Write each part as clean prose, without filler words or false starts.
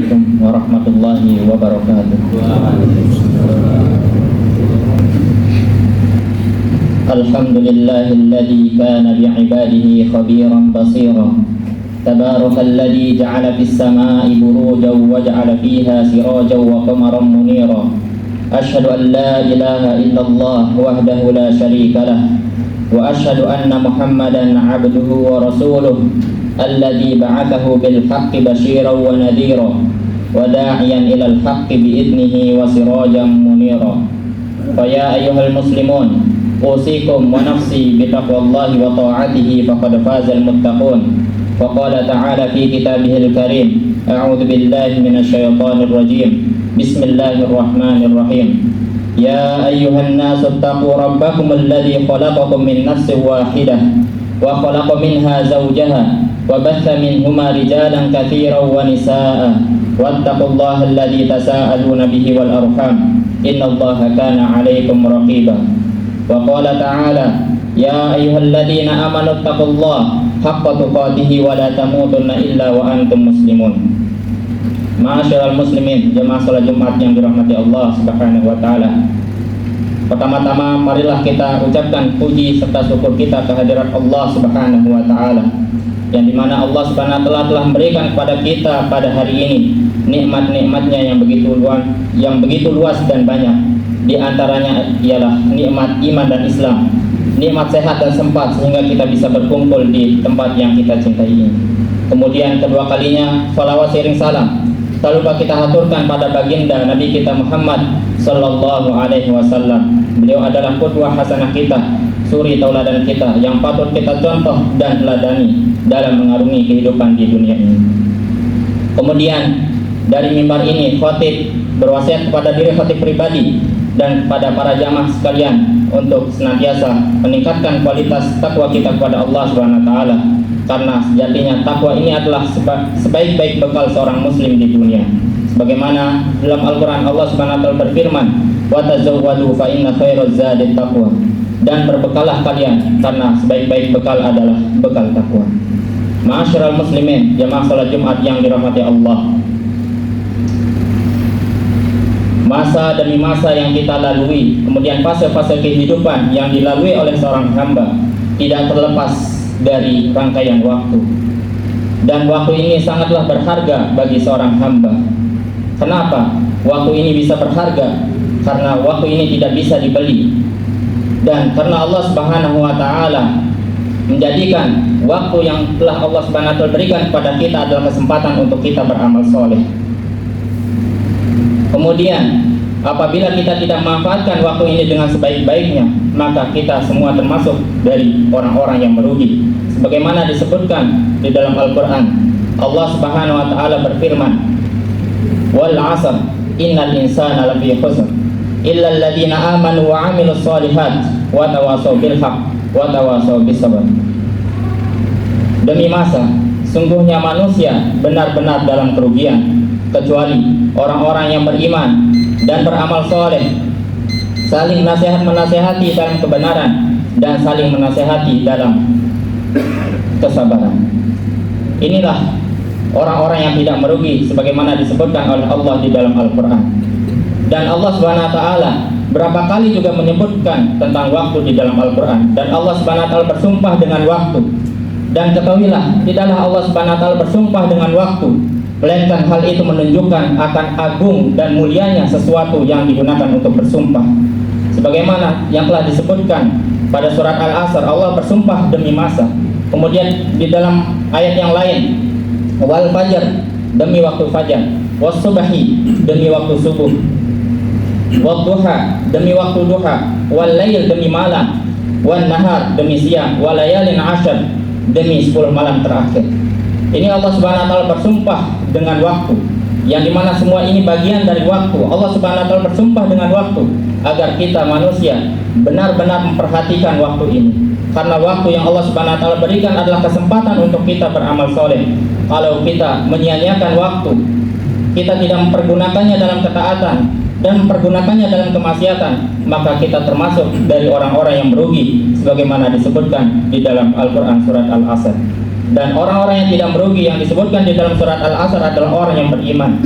Assalamualaikum warahmatullahi wabarakatuh. Alhamdulillahilladzi kana bi'ibadihi khabiran basiran. Tabarakal ja'ala fis samaa'i burujan wa ja'ala fiha sirajan wa qamaran munira. Asyhadu an la ilaha illallah wahdahu la syarika lah wa asyhadu anna Muhammadan 'abduhu wa rasuluh alladzi ba'athahu bil haqqi basyiran wa nadhira wa da'iyan ilal haqqi bi idnihi wa sirajan munira. Fa ya ayyuhal muslimun usikum wa nafsi bi taqwallahi wa ta'atihi faqad fazal muttaqun. Fa qala ta'ala fi kitabihil karim a'udzu billahi minasy syaithanir rajim. Bismillahirrahmanirrahim. Ya ayyuhan nasu taqu rabbakum alladzi khalaqakum min nafsin wahidah wa khalaqa minha zawjaha wa batha minhuma rijalan katsiran wa nisaa'a wattaqullaha alladzi tasaaluna bihi wal arham innallaha kana 'alaikum raqiba. Wa qala ta'ala ya ayyuhalladzina amanu taqullaha haqqa tuqatih wa la tamutunna illa wa antum muslimun. Ma'asyiral muslimin, jemaah salat Jumat yang dirahmati Allah Subhanahu wa taala. Pertama-tama marilah kita ucapkan puji serta syukur kita kehadirat Allah Subhanahu wa taala, yang dimana Allah Subhanahu wa taala telah memberikan kepada kita pada hari ini nikmat-nikmatnya yang begitu luas dan banyak. Di antaranya ialah nikmat iman dan Islam, nikmat sehat dan sempat sehingga kita bisa berkumpul di tempat yang kita cintai ini. Kemudian kedua kalinya salawat seiring salam tak lupa kita haturkan pada baginda Nabi kita Muhammad sallallahu alaihi wasallam. Beliau adalah qudwah hasanah kita, suri tauladan kita yang patut kita contoh dan teladani dalam mengarungi kehidupan di dunia ini. Kemudian dari mimbar ini khatib berwasiat kepada diri khatib pribadi dan kepada para jamaah sekalian untuk senantiasa meningkatkan kualitas takwa kita kepada Allah Subhanahu wa taala, karena sejatinya takwa ini adalah sebaik-baik bekal seorang muslim di dunia. Sebagaimana dalam Al-Qur'an Allah Subhanahu wa taala berfirman, "Wa tazawwadu fa inna khairaz zadi taqwa." Dan berbekalah kalian karena sebaik-baik bekal adalah bekal takwa. Ma'asyiral muslimin, jamaah salat Jumat yang dirahmati Allah. Masa demi masa yang kita lalui, kemudian fase-fase kehidupan yang dilalui oleh seorang hamba tidak terlepas dari rangkaian waktu. Dan waktu ini sangatlah berharga bagi seorang hamba. Kenapa waktu ini bisa berharga? Karena waktu ini tidak bisa dibeli. Dan karena Allah Subhanahu wa taala menjadikan waktu yang telah Allah Subhanahu wa taala berikan kepada kita adalah kesempatan untuk kita beramal soleh. Kemudian apabila kita tidak memanfaatkan waktu ini dengan sebaik-baiknya, maka kita semua termasuk dari orang-orang yang merugi. Sebagaimana disebutkan di dalam Al-Qur'an, Allah Subhanahu wa taala berfirman, "Wal 'asr innal insana lafi khusr illa alladziina aamanu wa 'amilus shalihat wa tawashaw bil haqq wa tawashaw bis sabr." Demi masa, sungguhnya manusia benar-benar dalam kerugian kecuali orang-orang yang beriman dan beramal soleh, saling menasehati dalam kebenaran dan saling menasehati dalam kesabaran. Inilah orang-orang yang tidak merugi sebagaimana disebutkan oleh Allah di dalam Al-Qur'an. Dan Allah Subhanahu wa taala berapa kali juga menyebutkan tentang waktu di dalam Al-Qur'an, dan Allah Subhanahu wa taala bersumpah dengan waktu. Dan ketahuilah, tidaklah Allah Subhanahu wa taala bersumpah dengan waktu, melainkan hal itu menunjukkan akan agung dan mulianya sesuatu yang digunakan untuk bersumpah. Sebagaimana yang telah disebutkan pada surat Al-Asr, Allah bersumpah demi masa. Kemudian di dalam ayat yang lain, wal fajr, demi waktu fajar, was subhi, demi waktu subuh, wad duha, demi waktu duha, wal lail, demi malam, wan nahar, demi siang, wal layalin ashr, demi 10 malam terakhir. Ini Allah Subhanahu wa taala bersumpah dengan waktu, yang dimana semua ini bagian dari waktu. Allah Subhanahu wa taala bersumpah dengan waktu agar kita manusia benar-benar memperhatikan waktu ini. Karena waktu yang Allah Subhanahu wa taala berikan adalah kesempatan untuk kita beramal soleh. Kalau kita menyia-nyiakan waktu, kita tidak mempergunakannya dalam ketaatan dan mempergunakannya dalam kemaksiatan, maka kita termasuk dari orang-orang yang merugi sebagaimana disebutkan di dalam Al-Qur'an surat Al-Asr. Dan orang-orang yang tidak merugi yang disebutkan di dalam surat Al-Asr adalah orang yang beriman.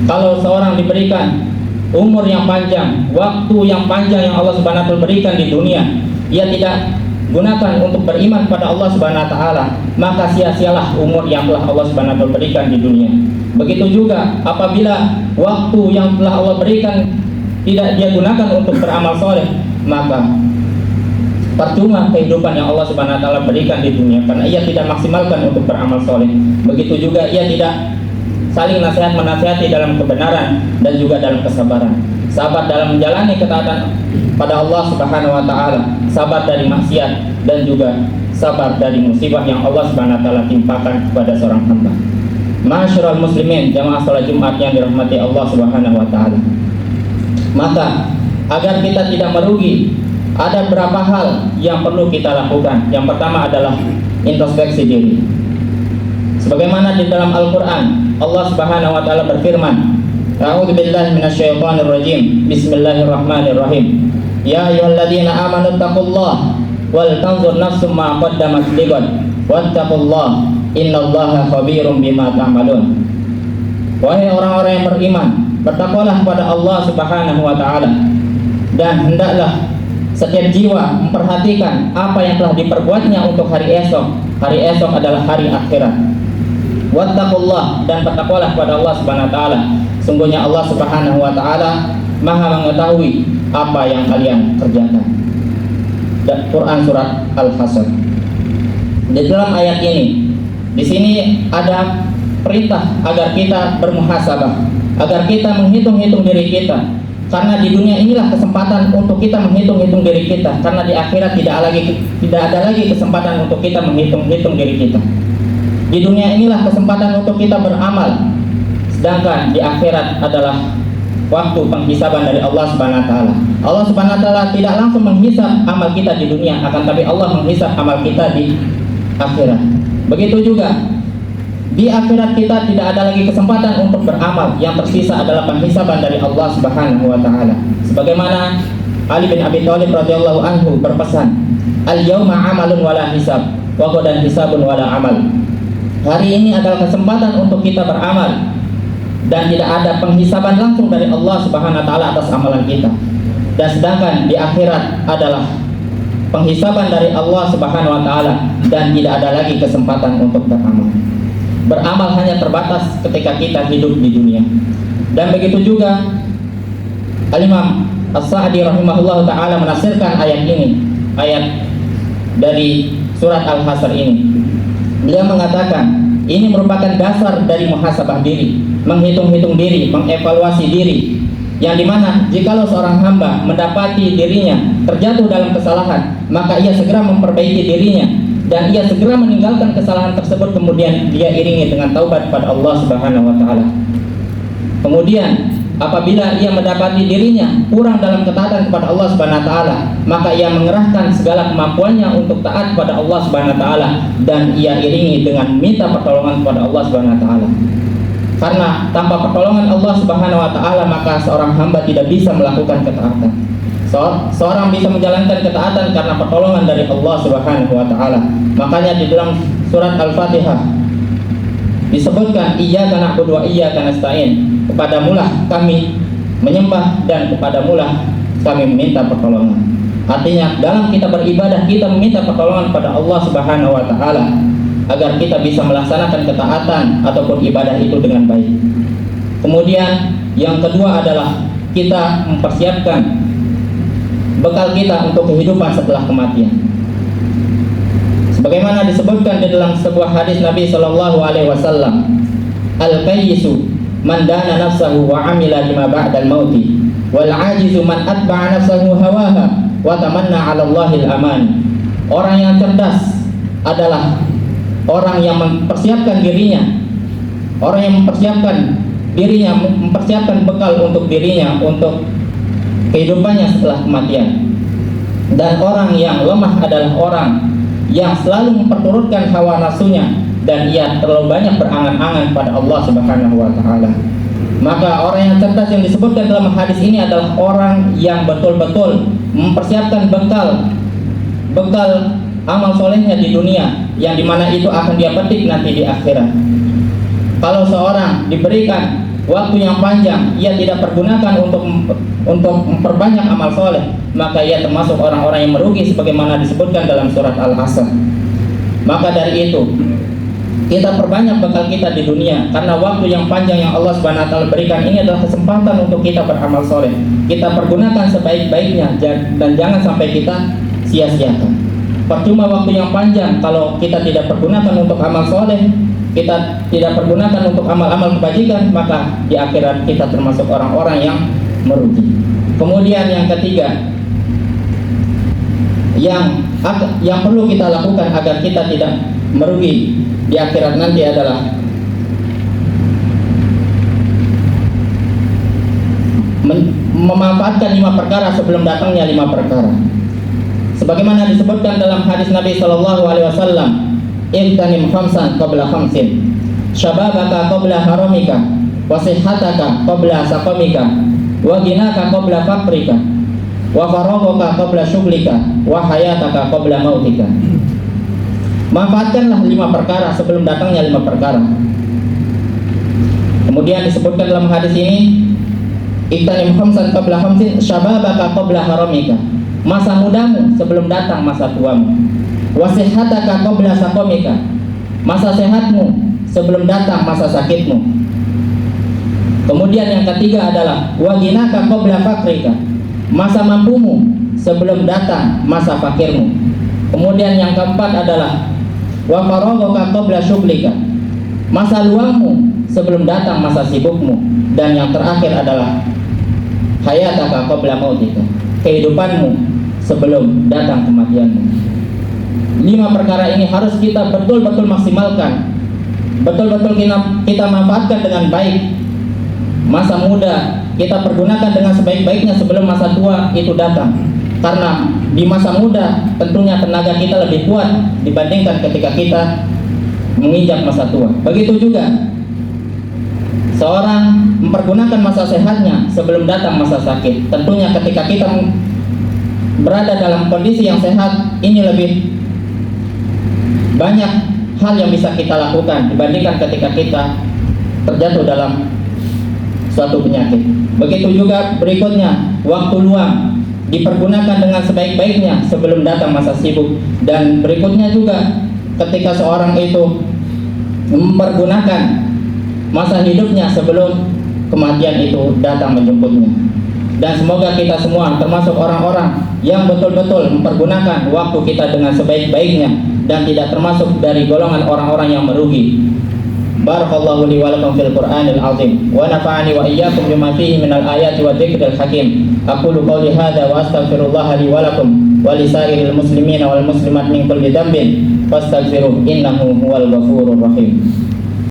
Kalau seorang diberikan umur yang panjang, waktu yang panjang yang Allah Subhanahu wa taala berikan di dunia, ia tidak gunakan untuk beriman pada Allah Subhanahu wa taala, maka sia-sialah umur yang telah Allah Subhanahu wa taala berikan di dunia. Begitu juga apabila waktu yang telah Allah berikan tidak dia gunakan untuk beramal soleh, maka percuma kehidupan yang Allah Subhanahu wa taala berikan di dunia, karena ia tidak maksimalkan untuk beramal soleh. Begitu juga ia tidak saling nasihat menasihati dalam kebenaran dan juga dalam kesabaran. Sabar dalam menjalani ketaatan pada Allah Subhanahu wa taala, sabar dari maksiat, dan juga sabar dari musibah yang Allah Subhanahu wa taala timpakan kepada seorang hamba. Ma'asyiral muslimin, jamaah salat Jumat yang dirahmati Allah Subhanahu wa taala. Maka agar kita tidak merugi, ada beberapa hal yang perlu kita lakukan. Yang pertama adalah introspeksi diri. Sebagaimana di dalam Al-Qur'an, Allah Subhanahu wa taala berfirman, A'udzu billahi minasyaitonir rajim. Bismillahirrahmanirrahim. Ya ayyuhalladzina amanu taqullaha wal tanzur nafsum ma qaddamat lighad wattaqullaha innallaha khabirum bima ta'malun. Wahai orang-orang yang beriman, bertakwalah kepada Allah Subhanahu wa taala, dan hendaklah setiap jiwa memperhatikan apa yang telah diperbuatnya untuk hari esok. Hari esok adalah hari akhirat. Wattaqullah, dan bertakwalah kepada Allah Subhanahu wa taala. Sungguhnya Allah Subhanahu wa taala Maha mengetahui apa yang kalian kerjakan. Dan Quran surat Al-Hasr. Di dalam ayat ini, di sini ada perintah agar kita bermuhasabah, agar kita menghitung-hitung diri kita. Karena di dunia inilah kesempatan untuk kita menghitung-hitung diri kita. Karena di akhirat tidak ada lagi kesempatan untuk kita menghitung-hitung diri kita. Di dunia inilah kesempatan untuk kita beramal, sedangkan di akhirat adalah waktu penghisaban dari Allah Subhanahu wa taala. Allah Subhanahu wa taala tidak langsung menghisab amal kita di dunia, akan tapi Allah menghisab amal kita di akhirat. Begitu juga di akhirat kita tidak ada lagi kesempatan untuk beramal, yang tersisa adalah penghisaban dari Allah Subhanahu wa taala. Sebagaimana Ali bin Abi Thalib radhiyallahu anhu berpesan, "Al-yauma 'amalun wala hisab, wa ghadan hisabun wala amal." Hari ini adalah kesempatan untuk kita beramal, dan tidak ada penghisaban langsung dari Allah Subhanahu wa taala atas amalan kita. Dan sedangkan di akhirat adalah penghisaban dari Allah Subhanahu wa taala, dan tidak ada lagi kesempatan untuk beramal. Beramal hanya terbatas ketika kita hidup di dunia. Dan begitu juga Al-Imam As-Sa'di rahimahullah ta'ala menafsirkan ayat ini, ayat dari surat Al-Hasr ini. Beliau mengatakan, ini merupakan dasar dari muhasabah diri, menghitung-hitung diri, mengevaluasi diri, yang dimana jikalau seorang hamba mendapati dirinya terjatuh dalam kesalahan, maka ia segera memperbaiki dirinya, dan ia segera meninggalkan kesalahan tersebut, kemudian dia iringi dengan taubat pada Allah Subhanahu wa taala. Kemudian apabila ia mendapati dirinya kurang dalam ketaatan kepada Allah Subhanahu wa taala, maka ia mengerahkan segala kemampuannya untuk taat kepada Allah Subhanahu wa taala, dan ia iringi dengan minta pertolongan kepada Allah Subhanahu wa taala. Karena tanpa pertolongan Allah Subhanahu wa taala, maka seorang hamba tidak bisa melakukan ketaatan. Seorang bisa menjalankan ketaatan karena pertolongan dari Allah Subhanahu wa taala. Makanya di dalam surat Al-Fatihah disebutkan, iyyaka na'budu wa iyyaka nasta'in. Kepadamulah kami menyembah, dan kepadamulah kami meminta pertolongan. Artinya dalam kita beribadah, kita meminta pertolongan pada Allah Subhanahu wa taala agar kita bisa melaksanakan ketaatan ataupun ibadah itu dengan baik. Kemudian yang kedua adalah kita mempersiapkan bekal kita untuk kehidupan setelah kematian. Sebagaimana disebutkan di dalam sebuah hadis Nabi sallallahu alaihi wasallam, al-qayyisu man dana nafsahu wa amila lima ba'dal mauti, wal ajizu man atba'a nafsahu hawaha wa tamanna 'ala Allahil aman. Orang yang cerdas adalah orang yang mempersiapkan dirinya, orang yang mempersiapkan bekal untuk dirinya, untuk kehidupannya setelah kematian. Dan orang yang lemah adalah orang yang selalu memperturutkan hawa nafsunya, dan ia terlalu banyak berangan-angan pada Allah Subhanahu wa taala. Maka orang yang cerdas yang disebutkan dalam hadis ini adalah orang yang betul-betul mempersiapkan bekal amal solehnya di dunia, yang dimana itu akan dia petik nanti di akhirat. Kalau seorang diberikan waktu yang panjang, ia tidak pergunakan untuk memperbanyak amal soleh, maka ia termasuk orang-orang yang merugi sebagaimana disebutkan dalam surat Al-Asr. Maka dari itu kita perbanyak bekal kita di dunia, karena waktu yang panjang yang Allah Subhanahu wa taala berikan ini adalah kesempatan untuk kita beramal soleh. Kita pergunakan sebaik-baiknya dan jangan sampai kita sia-siakan. Percuma waktu yang panjang kalau kita tidak pergunakan untuk amal soleh, kita tidak pergunakan untuk amal-amal kebajikan, maka di akhirat kita termasuk orang-orang yang merugi. Kemudian yang ketiga, yang perlu kita lakukan agar kita tidak merugi di akhirat nanti adalah memanfaatkan 5 perkara sebelum datangnya 5 perkara. Sebagaimana disebutkan dalam hadis Nabi sallallahu alaihi wasallam, "Ibtanim khamsan qabla khamsin, syababaka qabla haramika, wa sihhataka qabla saqamika, wa ghinaka qabla faqrika, wa faraghaka qabla syughlika, wa hayataka qabla mautika." Manfaatkanlah 5 perkara sebelum datangnya 5 perkara. Kemudian disebutkan dalam hadis ini, "Ibtanim khamsan qabla khamsin, syababaka qabla haramika." Masa mudamu sebelum datang masa tuamu. Wasihhataka qabla saqamika. Masa sehatmu sebelum datang masa sakitmu. Kemudian yang ketiga adalah waghinaka qabla faqrika. Masa mampumu sebelum datang masa fakirmu. Kemudian yang keempat adalah wa faraghaka qabla syughlika. Masa luangmu sebelum datang masa sibukmu. Dan yang terakhir adalah hayataka qabla mautika. Kehidupanmu sebelum datang kematianmu. 5 perkara ini harus kita betul-betul maksimalkan, betul-betul kita manfaatkan dengan baik. Masa muda kita pergunakan dengan sebaik-baiknya sebelum masa tua itu datang. Karena di masa muda tentunya tenaga kita lebih kuat dibandingkan ketika kita menginjak masa tua. Begitu juga seorang mempergunakan masa sehatnya sebelum datang masa sakit. Tentunya ketika kita berada dalam kondisi yang sehat, ini lebih banyak hal yang bisa kita lakukan dibandingkan ketika kita terjatuh dalam suatu penyakit. Begitu juga berikutnya, waktu luang dipergunakan dengan sebaik-baiknya sebelum datang masa sibuk. Dan berikutnya juga, ketika seorang itu mempergunakan masa hidupnya sebelum kematian itu datang menjemputnya. Dan semoga kita semua termasuk orang-orang yang betul-betul mempergunakan waktu kita dengan sebaik-baiknya dan tidak termasuk dari golongan orang-orang yang merugi. Barakallahu li wa lakum fil Qur'anil azim wa nafa'ani wa iyyakum bima fihi minal ayati wa dzikril hakim. Aqulu qawli hadza wa astaghfirullah li wa lakum wa li sa'iril muslimina wal muslimat min kulli dhanbin fastaghfiruh innahu huwal ghafurur rahim.